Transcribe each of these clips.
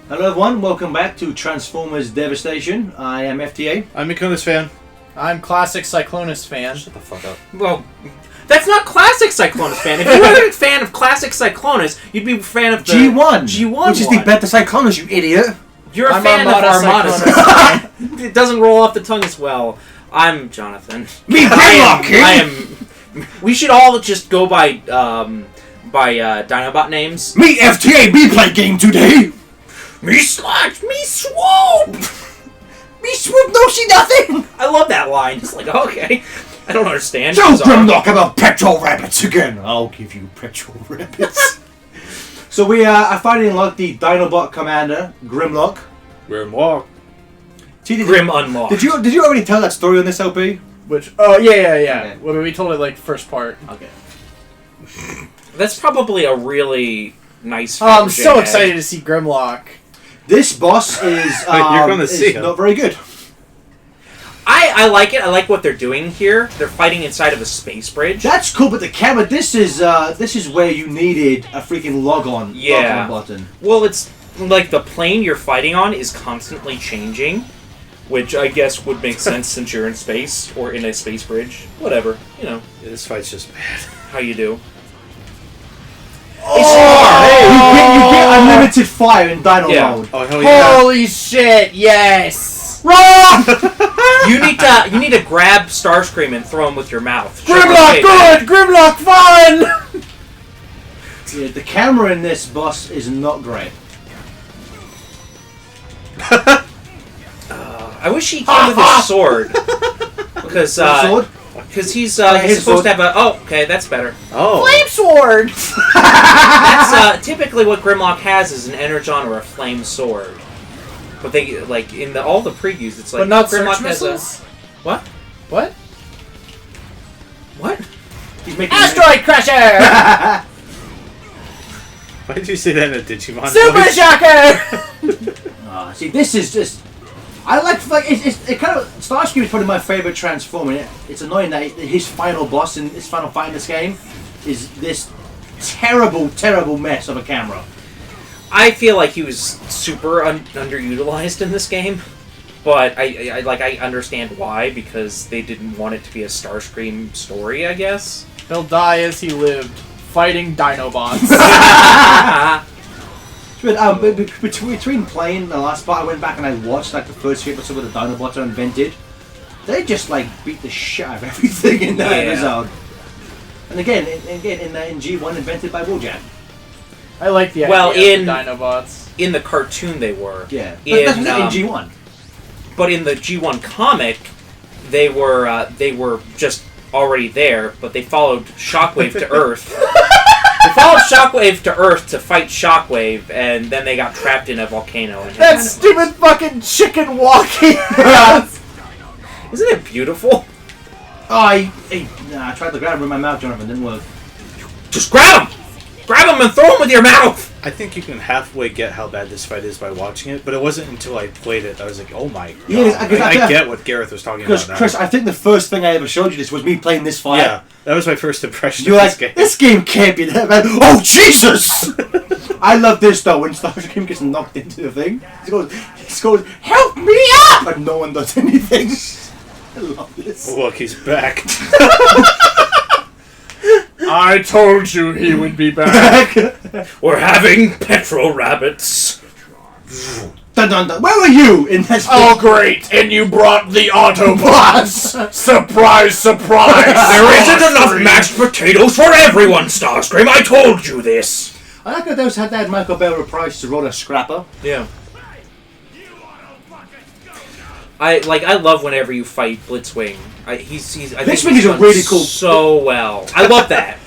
Hello everyone, welcome back to Transformers Devastation. I am FTA. I'm a Kunis fan. I'm classic Cyclonus fan. Shut the fuck up. Well, that's not classic Cyclonus fan. If you were a fan of classic Cyclonus, you'd be a fan of the G1! G1 which is the better Cyclonus, you idiot! You're a I'm fan of Armada Armada. It doesn't roll off the tongue as well. I'm Jonathan. Me Grimlock, King! I am. We should all just go by Dinobot names. Me FTA, me play game today! Me Sludge, me Swoop. Me Swoop no see nothing! I love that line. It's like, okay, I don't understand. So Bizarre. Grimlock about petrol rabbits again! I'll give you petrol rabbits. So we are fighting like the Dinobot commander, Grimlock. Grimlock. See, Grim Unlocked. Did you already tell that story on this LP? Which? Oh yeah. Okay. Well, we told it like first part. Okay. That's probably a really nice. Oh, I'm version, so Ed. excited to see Grimlock. This boss is You're gonna see him. not very good. I like it. I like what they're doing here. They're fighting inside of a space bridge. That's cool, but the camera. This is where you needed a freaking log on button. Well, it's like the plane you're fighting on is constantly changing, which I guess would make sense since you're in space or in a space bridge. Whatever, Yeah, this fight's just bad. how you do. You get unlimited fire in Dino Yeah. mode. Oh hell yeah! Holy shit! Yes. You need to grab Starscream and throw him with your mouth. Grimlock good. Grimlock fun. Yeah, the camera in this boss is not great. I wish he came with his sword because Sword? because he's his supposed sword. to have a. Oh, okay, that's better. Oh. Flame sword. That's typically what Grimlock has is an energon or a flame sword. But they like in all the previews, it's like But not Grimlock search has a missiles. what? What? What? He's making Asteroid crusher. Why did you say that in a Digimon Super voice? shocker. See, this is just. I like it kind of Starscream is probably my favorite Transformer. It's annoying that his final boss in his final fight in this game is this terrible mess of a camera. I feel like he was super underutilized in this game, but I understand why because they didn't want it to be a Starscream story, I guess. He'll die as he lived, fighting Dinobots. But between playing the last part, I went back and I watched like the first few episodes of the Dinobots are invented. They just like beat the shit out of everything in that episode. And again, in G1 invented by Wheeljack. I like the Well, idea of the Dinobots. In the cartoon, they were. Yeah, In that's in G1. But in the G1 comic, they were just already there, but they followed Shockwave to Earth. They followed Shockwave to Earth to fight Shockwave, and then they got trapped in a volcano. And That stupid fucking chicken walking. Isn't it beautiful? Oh, I tried to grab him in my mouth, Jonathan. Didn't work. Just grab him! Grab him and throw him with your mouth! I think you can halfway get how bad this fight is by watching it, but it wasn't until I played it that I was like, oh my god. Yeah, I get what Gareth was talking Because about now. Chris, I think the first thing I ever showed you this was me playing this fight. Yeah, that was my first impression You're of like, this game. this game can't be that bad. Oh Jesus! I love this though when Starscream gets knocked into the thing. He goes, help me up! And no one does anything. I love this. Look, he's back. I told you he would be back. We're having petrol rabbits. Dun, dun, dun. Where were you in this? Oh, great! And you brought the Autobots! Surprise, surprise! There isn't enough mashed potatoes for everyone, Starscream. I told you this. I like that those had that Michael Bell reprise to roll a scrapper. Yeah. I love whenever you fight Blitzwing. Blitzwing is a really cool. So well. I love that.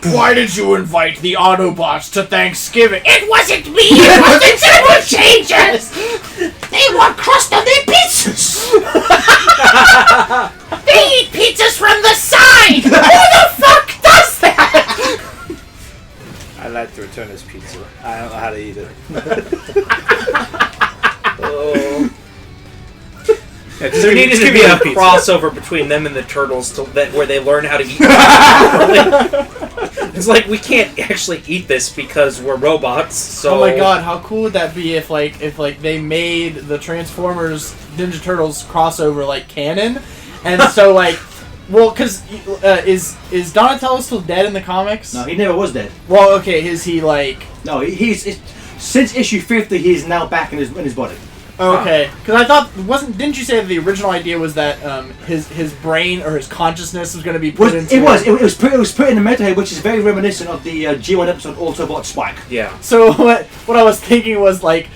Why did you invite the Autobots to Thanksgiving? It wasn't me! It was the Turbo Changers! They want crust on their pizzas! They eat pizzas from the side! Who the fuck does that? I like to return his pizza. I don't know how to eat it. Oh. Yeah, There needed to be a crossover between them and the Turtles where they learn how to eat properly. It's like we can't actually eat this because we're robots. So Oh my god, how cool would that be if they made the Transformers Ninja Turtles crossover like canon, and so well, because is Donatello still dead in the comics? No, he never was dead. Well, okay, is he like? No, he's since issue 50, he is now back in his body. Okay, because I thought didn't you say that the original idea was that his brain or his consciousness was going to be put into It was put in the Meta Head, which is very reminiscent of the G1 episode Autobot Spike. yeah. So what I was thinking was like.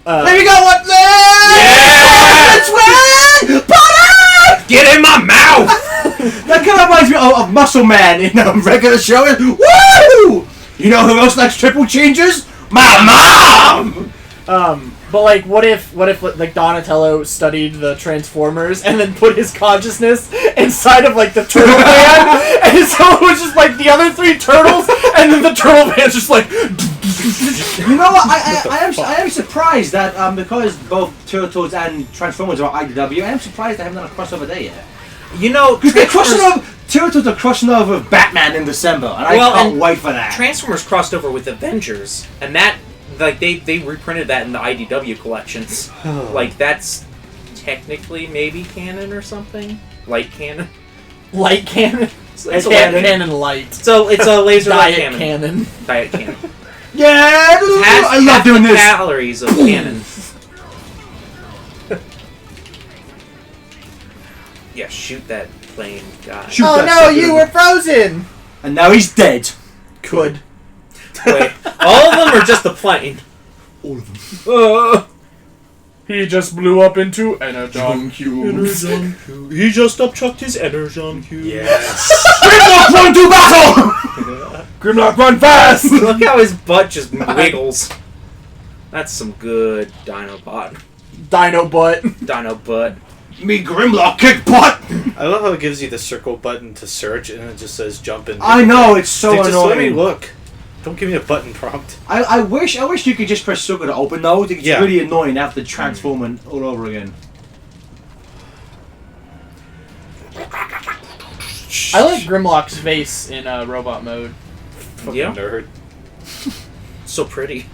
There you go! What? That's where! Get in my mouth! That kind of reminds me of Muscle Man in a regular show. Woo! You know who else likes triple changes? My mom! But what if like Donatello studied the Transformers and then put his consciousness inside of the Turtle Man, and so it was just the other three turtles, and then the Turtle Man's just like. You know what? I am surprised that because both Turtles and Transformers are IDW, I am surprised they haven't done a crossover there yet. You know, Because they're crossing over. Turtles are crossing over with Batman in December, and I can't wait for that. Transformers crossed over with Avengers, and that they reprinted that in the IDW collections. That's technically maybe canon or something. Light cannon. Light cannon. It's a Cannon light. So it's a laser light Diet cannon. cannon. Diet cannon. Yeah, I love doing this. Calories of cannon. Yeah, shoot that plane guy. Shoot Oh that no, sucker. you were frozen. And now he's dead. Good. Wait, all of them or just the plane? All of them. He just blew up into Energon cubes. He just upchucked his Energon cube. Yes. Grimlock, run to battle! Grimlock, run fast! Look how his butt just wiggles. That's some good Dinobot. Dino butt. Dino butt. Me Grimlock kick butt! I love how it gives you the circle button to search, and it just says jump in. I know, it's so Just let me annoying. look. Don't give me a button prompt. I wish you could just press circle to open those. It's Yeah. really annoying to have to transform it all over again. I like Grimlock's face in robot mode. Fucking Yeah. nerd. So pretty.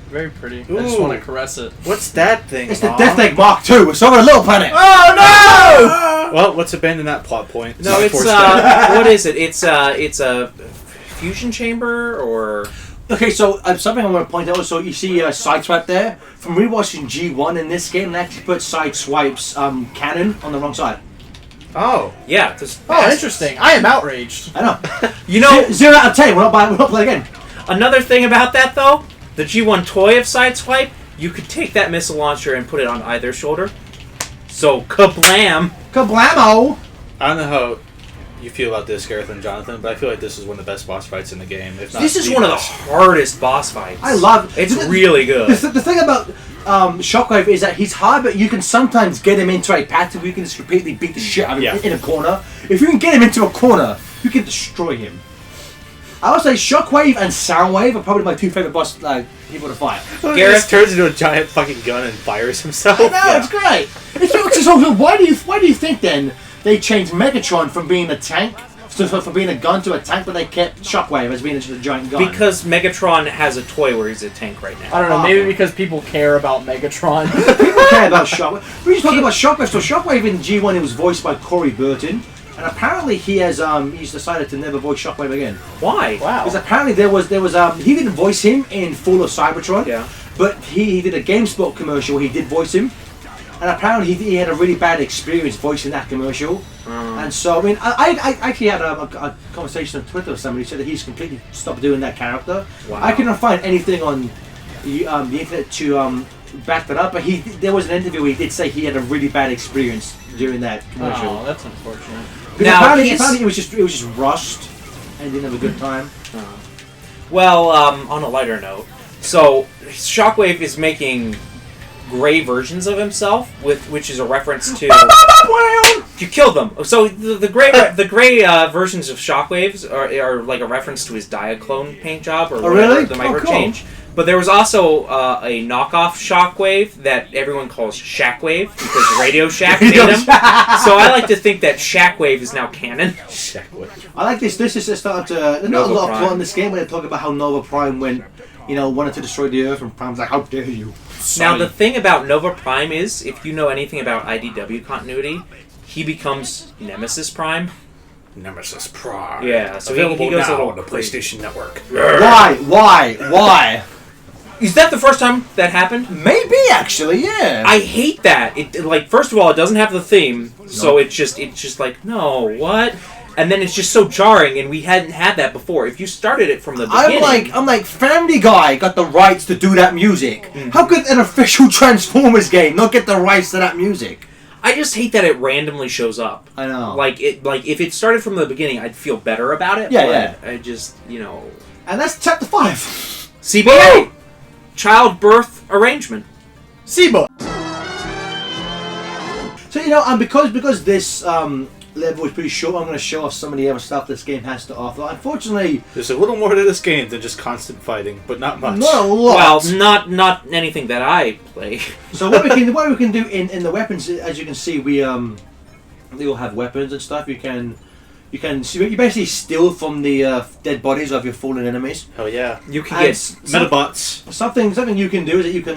Very pretty. I just Ooh. want to caress it. What's that thing? It's the Mom? Death Egg Mark II. It's over a little planet. Oh Well, let's abandon that plot point. No, it's Force that. what is it? It's a fusion chamber or Okay, so something I want to point out. So you see Sideswipe there? From rewatching G1 in this game, they actually put Sideswipe's cannon on the wrong side. Oh. yeah. Just no! Oh, interesting. I am outraged. I know. You know, 0 out of 10. We're not playing again. another thing about that though, the G1 toy of Sideswipe, you could take that missile launcher and put it on either shoulder. So kablam! Kablamo! I don't know how you feel about this, Gareth and Jonathan, but I feel like this is one of the best boss fights in the game. If not This is one of the best. hardest boss fights. I love it. It's really good. The thing about Shockwave is that he's hard, but you can sometimes get him into a pattern where you can just repeatedly beat the shit out of him Yeah. in a corner. If you can get him into a corner, you can destroy him. I would say Shockwave and Soundwave are probably my two favorite boss people to fight. Gareth Gareth- turns into a giant fucking gun and fires himself. No, it's great. So why do you think then they changed Megatron from being a tank, from being a gun to a tank, but they kept Shockwave as being just a giant gun? Because Megatron has a toy where he's a tank right now. I don't know. Maybe because people care about Megatron. people care about Shockwave. We're just talking about Shockwave. So Shockwave in G1 it was voiced by Corey Burton, and apparently he has he's decided to never voice Shockwave again. Why? Wow. Because apparently there was he didn't voice him in Fall of Cybertron. Yeah. But he did a GameSpot commercial where he did voice him. And apparently he had a really bad experience voicing that commercial. And so, I mean, I actually had a conversation on Twitter with somebody who said that he's completely stopped doing that character. Wow. I couldn't find anything on the internet to back that up, but there was an interview where he did say he had a really bad experience during that commercial. Oh, that's unfortunate. Because Now, apparently he's- it was just rushed and didn't have a good time. Well, on a lighter note, so Shockwave is making gray versions of himself, which is a reference to you killed them. So the gray versions of Shockwaves are like a reference to his Diaclone paint job or whatever, really? the Oh, micro cool. change. But there was also a knockoff Shockwave that everyone calls Shackwave because Radio Shack made him. So I like to think that Shackwave is now canon. Shockwave. I like this. This is a start to. There's not Nova a lot of Prime. plot in this game when they talk about how Nova Prime went, wanted to destroy the Earth, and Prime's like, "How dare you!" Now the thing about Nova Prime is, if you know anything about IDW continuity, he becomes Nemesis Prime. Nemesis Prime. Yeah, so available he goes a now little on the crazy. PlayStation Network. Why? Is that the first time that happened? Maybe actually, yeah. I hate that. First of all, it doesn't have the theme, so it's just like, no, what? And then it's just so jarring, and we hadn't had that before. If you started it from the beginning, I'm like, Family Guy got the rights to do that music. Mm-hmm. How could an official Transformers game not get the rights to that music? I just hate that it randomly shows up. I know. Like if it started from the beginning, I'd feel better about it. Yeah, but I just, And that's chapter 5. CBA, childbirth arrangement. Siba. So and because this level is pretty short, I'm going to show off some of the other stuff this game has to offer. Unfortunately, There's a little more to this game than just constant fighting, but not much. not a lot. Well, not anything that I play. So what we can do in the weapons, as you can see, we all have weapons and stuff. You basically steal from the dead bodies of your fallen enemies. Hell yeah. You can And get Metabots. something you can do is that you can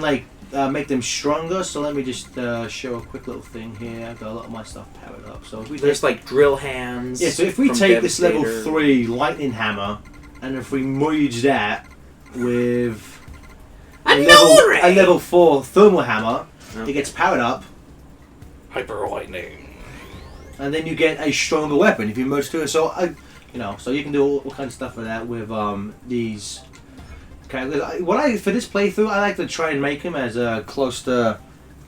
make them stronger. So let me just show a quick little thing here. I've got a lot of my stuff powered up. So if we there's like drill hands. so if we from take this level Devastator. 3 lightning hammer, and if we merge that with a level 4 thermal hammer, Okay. it gets powered up, Hyper lightning. and then you get a stronger weapon if you merge two. So so you can do all kinds of stuff with that with these. For this playthrough, I like to try and make him as close to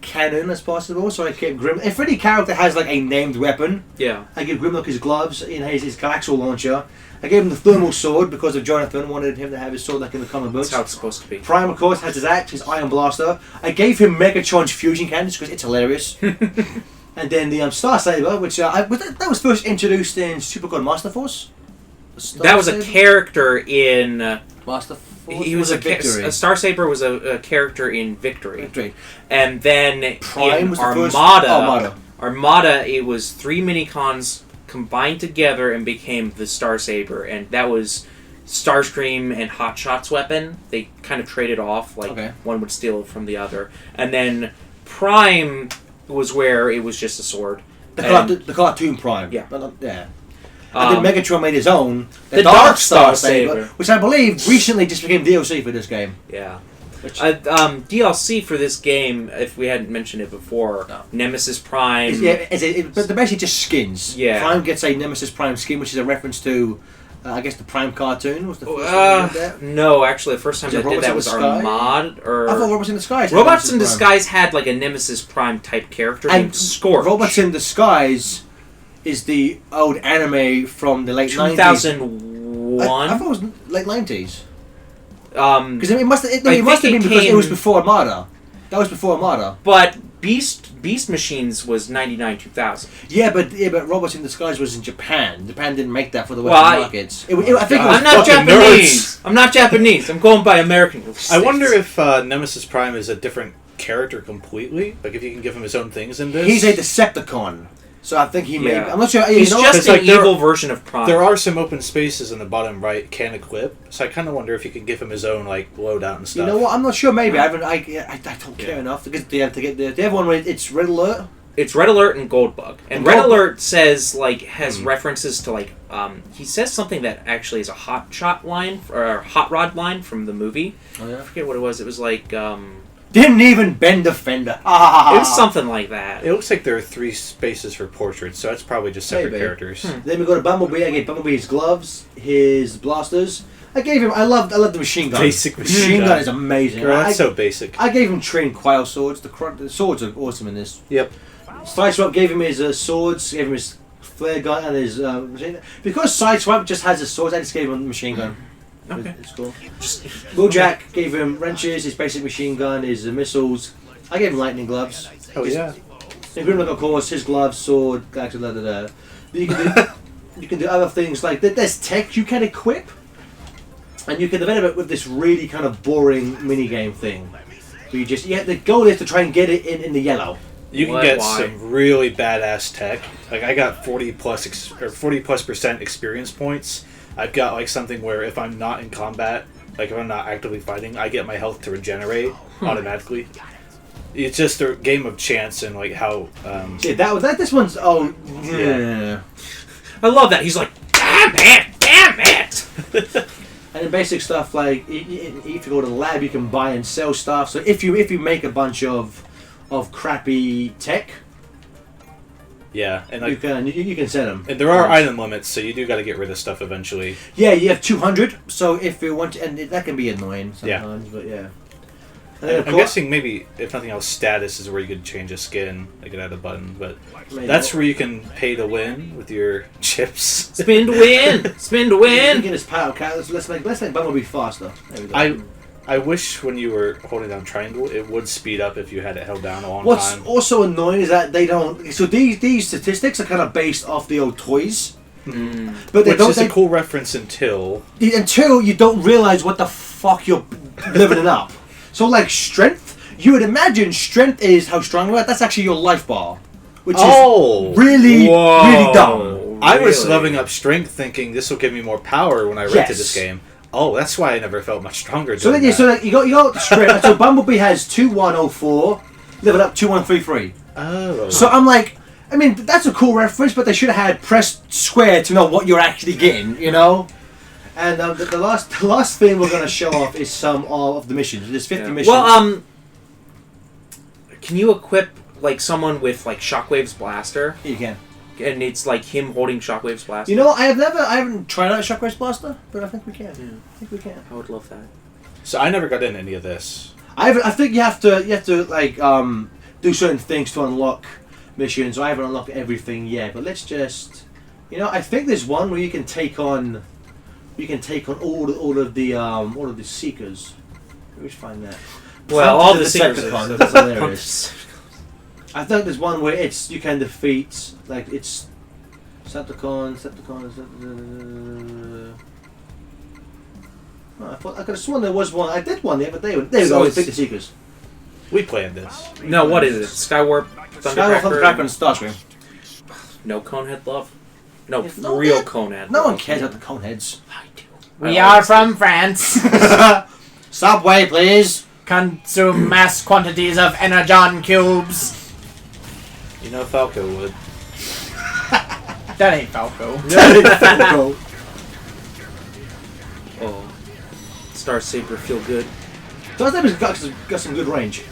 canon as possible. So I keep Grim. If any character has like a named weapon, Yeah. I give Grimlock his gloves, his coaxial launcher. I gave him the thermal sword because of Jonathan wanted him to have his sword like in the comic books. That's how it's supposed to be. Prime, of course, has his axe, his iron blaster. I gave him Megatron's fusion cannons because it's hilarious. And then the Star Saber, which that was first introduced in Super God Master Force. That was a character in. Master Force. He was a Victory. Star Saber was a character in Victory, Victory. and then Prime in was the first- Armada. Armada. It was 3 minicons combined together and became the Star Saber, and that was Starscream and Hotshot's weapon. They kind of traded off, like Okay. one would steal it from the other, and then Prime was where it was just a sword. And, The cartoon Prime. Yeah. Yeah. And then Megatron made his own, the Dark Star Saber. which I believe recently just became DLC for this game. yeah. Which DLC for this game, if we hadn't mentioned it before, No. Nemesis Prime. but they're basically just skins. Yeah. Prime gets a Nemesis Prime skin, which is a reference to, I guess, the Prime cartoon was the first time they did that. No, actually, the first time Was it they did Robots that in was Disguise? Armada, or I thought Robots in Disguise. had Robots in Nemesis Prime. Disguise had like a Nemesis Prime type character And named Scorch. Robots in Disguise is the old anime from the late 90s. 2001. I thought it was late 90s. Um, Because it must have I been think because it it was came- before Armada. That was before Armada. but Beast Machines was 99 2000. Yeah, but Robots in Disguise was in Japan. Japan didn't make that for the Well, Western I- markets. I think it was I'm not fucking Japanese. I'm not Japanese. I'm going by American rules. I wonder if Nemesis Prime is a different character completely. Like if you can give him his own things in this. He's a Decepticon. So I think he may. Yeah. I'm not sure. He's you know just what? an evil version of Prime. There are some open spaces in the bottom right can equip, so I kind of wonder if you can give him his own like loadout and stuff. You know what? I'm not sure. Maybe I haven't. I don't care enough to get the other one. It's Red Alert. It's Red Alert and Goldbug. And And Red Goldbug- Alert has references to he says something that actually is a Hot Shot line or a Hot Rod line from the movie. Oh yeah. I forget what it was. It was like Didn't even bend a fender. it was something like that. It looks like there are 3 spaces for portraits, so that's probably just separate Maybe. characters. Then we go to Bumblebee. I gave Bumblebee his gloves, his blasters. I gave him. I love the machine gun. Basic machine machine gun gun is amazing. Girl, I, that's so basic. I gave him trained quail swords. The swords are awesome in this. Yep. Sideswipe gave him his swords, gave him his flare gun and his machine. Because Sideswipe just has his swords, I just gave him the machine gun. Okay. It's cool. Wheeljack gave him wrenches, his basic machine gun, his missiles. I gave him lightning gloves. Oh yeah. And Grimlock, of course, his gloves, sword, actually, da da da. You can do other things like there's tech you can equip. and you can develop it with this really kind of boring minigame thing. Where the goal is to try and get it in the yellow. You can Why? get some really badass tech. Like I got 40% experience points. I've got like something where if I'm not in combat, like if I'm not actively fighting, I get my health to regenerate automatically. It's just a game of chance and like how. This one's yeah. I love that. He's like, damn it. And the basic stuff like if you go to the lab, you can buy and sell stuff. So if you make a bunch of crappy tech, Yeah, and like you can sell them. and there are item limits, so you do got to get rid of stuff eventually. Yeah, you have 200. So if you want to, and that can be annoying sometimes, but yeah. And then, of I'm course- guessing maybe if nothing else, status is where you could change a skin. I could add a button, but Maybe. that's where you can pay to win with your chips. Spin to win. Spin to We can win. get this power cat. Let's make Bumblebee faster. There we go. I wish when you were holding down triangle, it would speed up if you had it held down a long What's time. also annoying is that they don't. So these statistics are kind of based off the old toys, but they Which don't. is a cool reference until Until you don't realize what the fuck you're leveling up. So like strength, you would imagine strength is how strong you are. That's actually your life bar, which is really dumb. I was Really? leveling up strength thinking this will give me more power when I rented Yes. this game. Oh, that's why I never felt much stronger. So doing then, that. so you got strength. So Bumblebee has 2104, leveled up 2133. Oh. So I'm like, I mean, that's a cool reference, but they should have had press square to know what you're actually getting, you know. And the last thing we're gonna show off is some of the missions. There's 50 missions. Well, can you equip like someone with like Shockwave's blaster, you can. and it's like him holding Shockwave's blaster? You know, I haven't tried out Shockwave's blaster, but I think we can. I think we can. I would love that. So I never got into any of this. I think you have to like do certain things to unlock missions. I haven't unlocked everything yet, but let's just, I think there's one where you can take on all of the seekers. Let me just find that. Well, all the Decepticons, Seekers. that's hilarious. I think there's one where you can defeat like it's Decepticons. Oh, I could have sworn there was one. I did one the other day. There we So go. it's- Defeat the Seekers. We planned this. No, what is it? Skywarp, Skyward Thundercracker and Thundercracker. Starscream. No Conehead love. No, Yes, no, real man. Conehead. No love. one cares about the Coneheads. I do. We I are always from France. Subway, please. Consume mass quantities of energon cubes. You know Falco would. That ain't Falco. Go. Oh, Star Saber feel good. So that got some good range.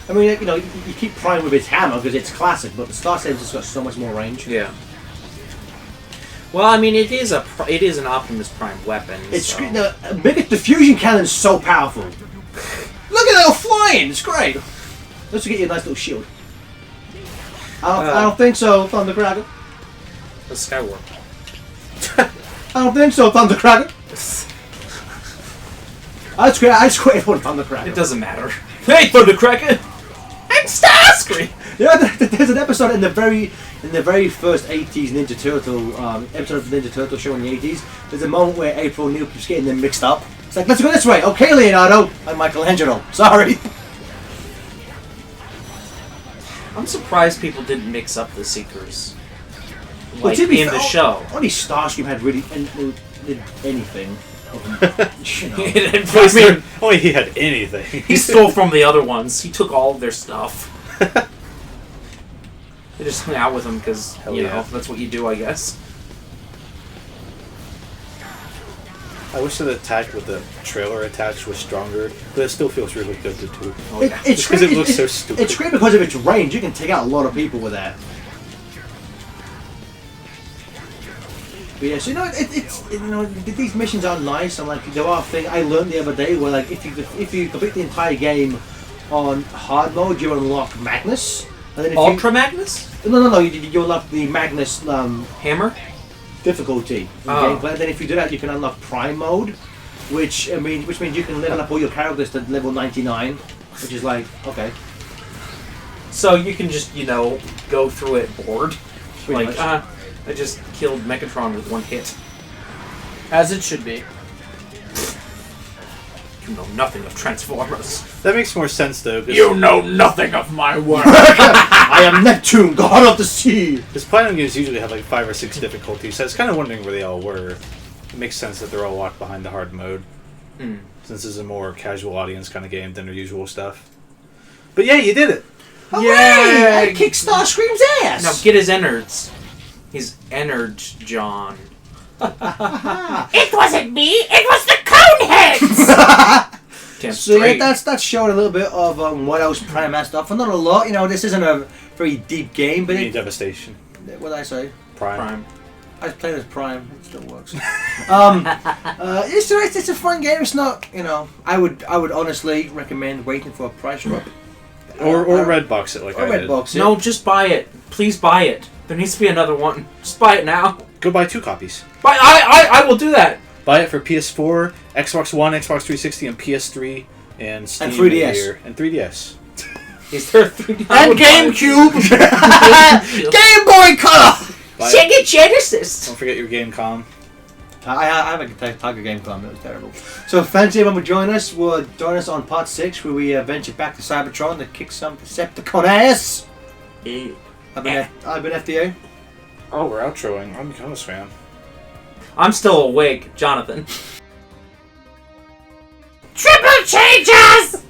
I mean, you keep Prime with its hammer because it's classic, but the Star Saber's just got so much more range. Yeah. Well, I mean, it is an Optimus Prime weapon. It's so. the fusion cannon's so powerful. Look at that, all flying! It's great. Let's get you a nice little shield. I don't think so, Thundercracker. The Skywarp. I don't think so, Thundercracker. I just quit for Thundercracker. It doesn't matter. Hey, Thundercracker! I'm Starscream! Yeah, there's an episode in the very first '80s Ninja Turtle episode of the Ninja Turtle show in the '80s. There's a moment where April O'Neil keeps getting them mixed up. It's like, let's go this way. Okay, Leonardo. I'm Michelangelo. Sorry. I'm surprised people didn't mix up the Seekers. Well, Like, to be in fair, the show. Only Starscream had really did anything. I mean, Only he had anything. he stole from the other ones. He took all of their stuff. They just hung out with him because, Hell you yeah. know, that's what you do, I guess. I wish the attack with the trailer attached was stronger, but it still feels really good to do. Oh, yeah. It's Just 'cause great. it looks so stupid. It's great because of its range. You can take out a lot of people with that. But yeah, so these missions are nice. And like there are things I learned the other day where like if you complete the entire game on hard mode, you unlock Magnus. And then if Ultra Magnus? No, you unlock the Magnus Hammer? difficulty in Oh. gameplay. Then if you do that, you can unlock Prime mode, which means you can level up all your characters to level 99, which is like okay. So you can just, go through it bored. Pretty Like, much. I just killed Megatron with one hit. As it should be. You know nothing of Transformers. That makes more sense though. You know nothing of my work. I am Neptune, god of the sea. Because Platinum games usually have like 5 or 6 difficulties, so I was kind of wondering where they all were. It makes sense that they're all locked behind the hard mode, since this is a more casual audience kind of game than their usual stuff. But yeah, you did it. Yeah, I kicked Starscream's ass. Now get his innards. His innards, John. It wasn't me, it was the Coneheads! Damn So yeah, straight. that's showing a little bit of what else Prime has to offer. Not a lot, you know. This isn't a very deep game, but You need Devastation. what did I say? Prime. I played as Prime. It still works. It's a fun game. It's not, you know. I would honestly recommend waiting for a price drop. Or Redbox it like Or I did. Redbox it. No, just buy it. Please buy it. There needs to be another one. Just buy it now. Go buy 2 copies. I will do that. Buy it for PS4, Xbox One, Xbox 360, and PS3, and Steam 3DS. here, and 3DS. Is there a 3D? And GameCube. Game Boy Color. Buy it. Sega Genesis! Don't forget your Gamecom. I have a Tiger Game Club. It was terrible. So if anyone would join us, we'll join us on part 6 where we venture back to Cybertron to kick some Decepticon ass. I've been FDA. Oh, we're outroing. I'm a Comus fan. I'm still awake, Jonathan. Triple changes!